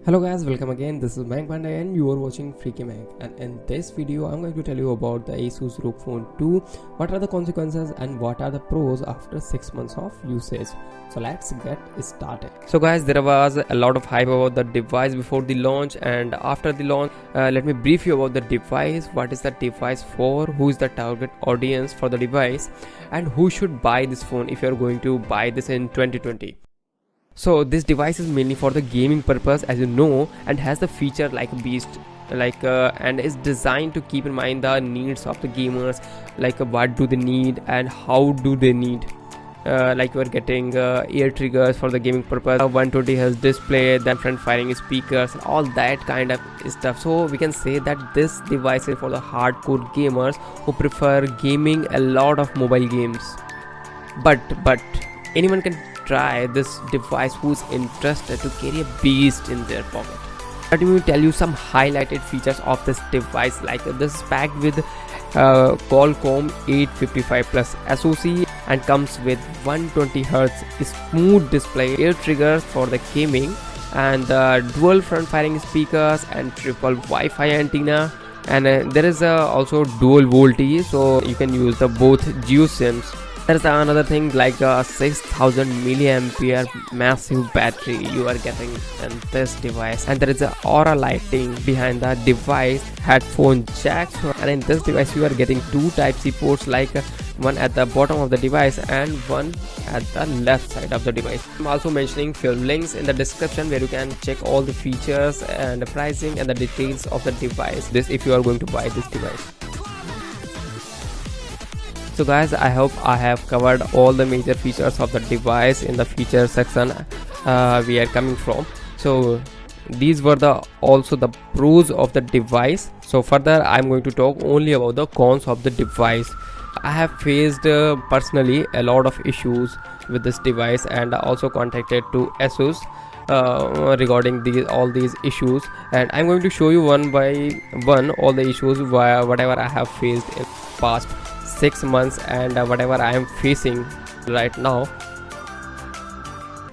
Hello guys, welcome again. This is Mayank Pandey and you are watching Freaky Mayank. And in this video, I'm going to tell you about the Asus ROG Phone 2. What are the consequences and what are the pros after 6 months of usage? So let's get started. So guys, there was a lot of hype about the device before the launch and after the launch. Let me brief you about the device. What is the device for? Who is the target audience for the device? And who should buy this phone if you're going to buy this in 2020? So this device is mainly for the gaming purpose, as you know, and has the feature like a beast, and is designed to keep in mind the needs of the gamers, what do they need and how do they need. You are getting ear triggers for the gaming purpose, 120Hz display, then front firing speakers, all that kind of stuff. So we can say that this device is for the hardcore gamers who prefer gaming a lot of mobile games. But anyone can try this device who's interested to carry a beast in their pocket. Let me tell you some highlighted features of this device. This is packed with Qualcomm 855 plus SoC and comes with 120Hz smooth display, ear triggers for the gaming, and dual front firing speakers and triple Wi-Fi antenna. And there is also dual VoLTE, so you can use the both Geo SIMs. There's another thing like a 6000 milliampere massive battery you are getting in this device, and there is a aura lighting behind the device, headphone jack, and in this device you are getting two Type-C ports, one at the bottom of the device and one at the left side of the device. I'm also mentioning few links in the description where you can check all the features and the pricing and the details of the device, this if you are going to buy this device. So guys, I hope I have covered all the major features of the device in the feature section we are coming from. So these were also the pros of the device. So further I'm going to talk only about the cons of the device. I have faced personally a lot of issues with this device and also contacted to Asus regarding all these issues, and I'm going to show you one by one all the issues whatever I have faced in past 6 months and whatever I am facing right now.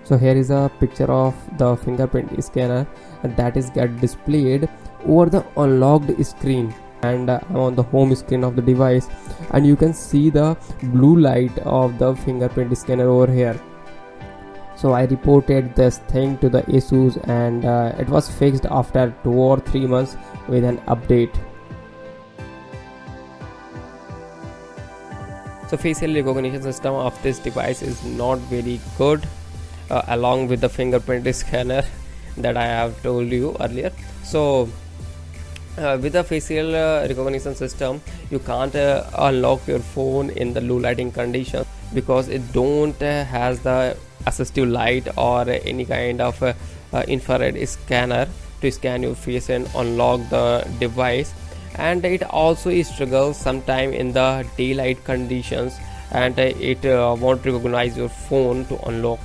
So here is a picture of the fingerprint scanner that is get displayed over the unlocked screen, and I'm on the home screen of the device, and you can see the blue light of the fingerprint scanner over here. So I reported this thing to the Asus, and it was fixed after 2 or 3 months with an update. So facial recognition system of this device is not very good, along with the fingerprint scanner that I have told you earlier. So with the facial recognition system, you can't unlock your phone in the low lighting condition because it don't has the assistive light or any kind of infrared scanner to scan your face and unlock the device, and it also struggles sometime in the daylight conditions, and it won't recognize your phone to unlock.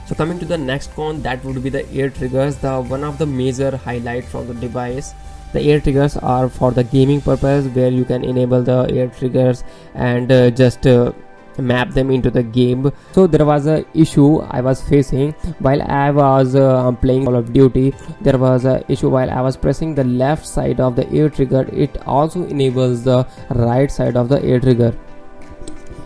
So coming to the next con, that would be the ear triggers, the one of the major highlight from the device. The ear triggers are for the gaming purpose, where you can enable the ear triggers and just map them into the game. So there was a issue I was facing while I was playing Call of Duty. There was a issue while I was pressing the left side of the ear trigger, it also enables the right side of the ear trigger.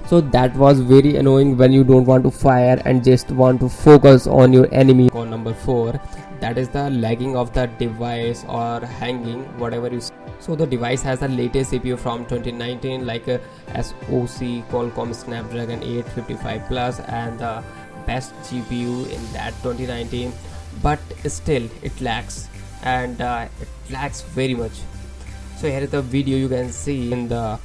So that was very annoying when you don't want to fire and just want to focus on your enemy. Con number 4, that is the lagging of the device or hanging, whatever you say. So the device has the latest CPU from 2019, SoC Qualcomm Snapdragon 855 plus, and the best GPU in that 2019, but still it lags, and it lags very much. So here is the video you can see in the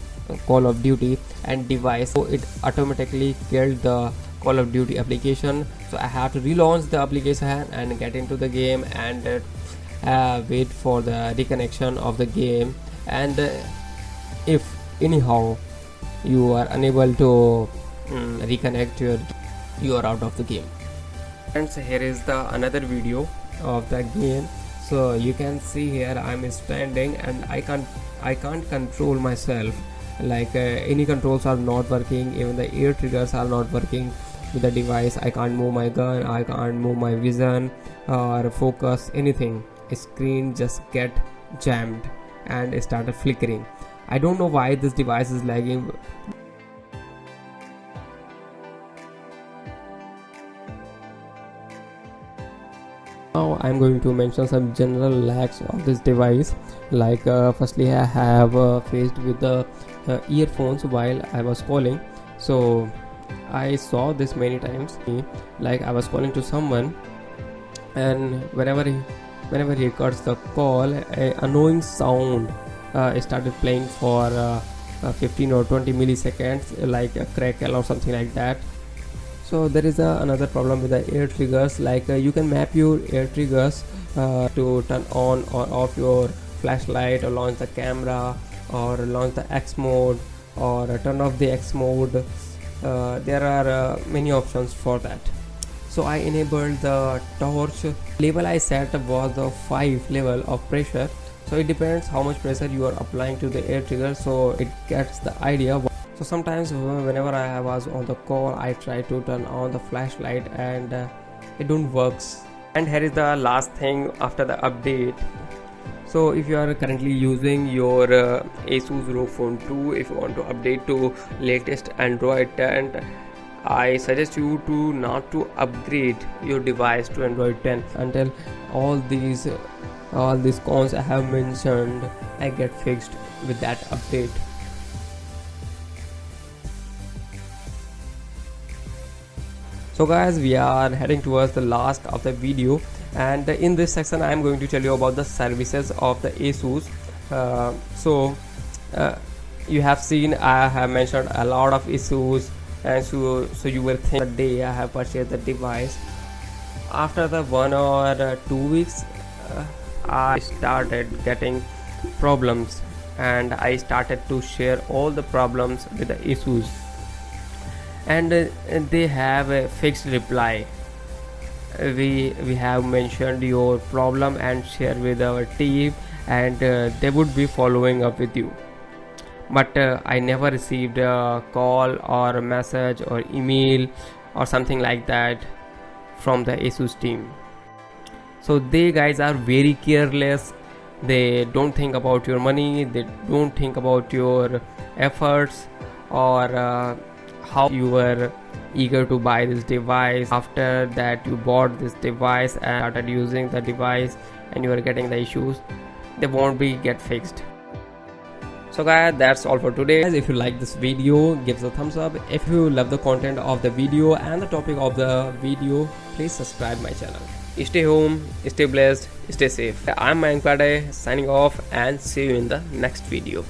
Call of Duty and device. So it automatically killed the Call of Duty application, so I have to relaunch the application and get into the game and wait for the reconnection of the game. And if anyhow you are unable to reconnect, you are out of the game. And so here is the another video of the game. So you can see here I'm standing and I can't control myself, any controls are not working, even the ear triggers are not working. with the device. I can't move my gun, I can't move my vision or focus, anything. Screen just get jammed and it started flickering. I don't know why this device is lagging. Now I'm going to mention some general lags of this device. Like firstly, I have faced with the earphones while I was calling. So I saw this many times. Like I was calling to someone, and whenever he cuts the call, a annoying sound started playing for 15 or 20 milliseconds, like a crackle or something like that. So there is another problem with the air triggers. Like you can map your air triggers to turn on or off your flashlight, or launch the camera, or launch the X mode, or turn off the X mode. There are many options for that. So I enabled the torch. Level I set was the 5 level of pressure. So it depends how much pressure you are applying to the air trigger, so it gets the idea. So sometimes whenever I was on the call, I try to turn on the flashlight and it don't works. And here is the last thing after the update. So if you are currently using your Asus ROG Phone 2, if you want to update to latest Android 10, I suggest you to not to upgrade your device to Android 10 until all these cons I have mentioned I get fixed with that update. So guys, we are heading towards the last of the video, and in this section I am going to tell you about the services of the Asus. You have seen I have mentioned a lot of issues, and so you will think the day I have purchased the device. After the 1 or 2 weeks, I started getting problems, and I started to share all the problems with the Asus, and they have a fixed reply. We have mentioned your problem and share with our team, and they would be following up with you. But I never received a call or a message or email or something like that from the Asus team. So they guys are very careless. They don't think about your money, they don't think about your efforts, or how you were eager to buy this device. After that you bought this device and started using the device, and you are getting the issues, they won't be get fixed. So guys, that's all for today. Guys, if you like this video, give us a thumbs up. If you love the content of the video and the topic of the video, please subscribe my channel. Stay home, stay blessed, stay safe. I'm Mayank Pade signing off, and see you in the next video.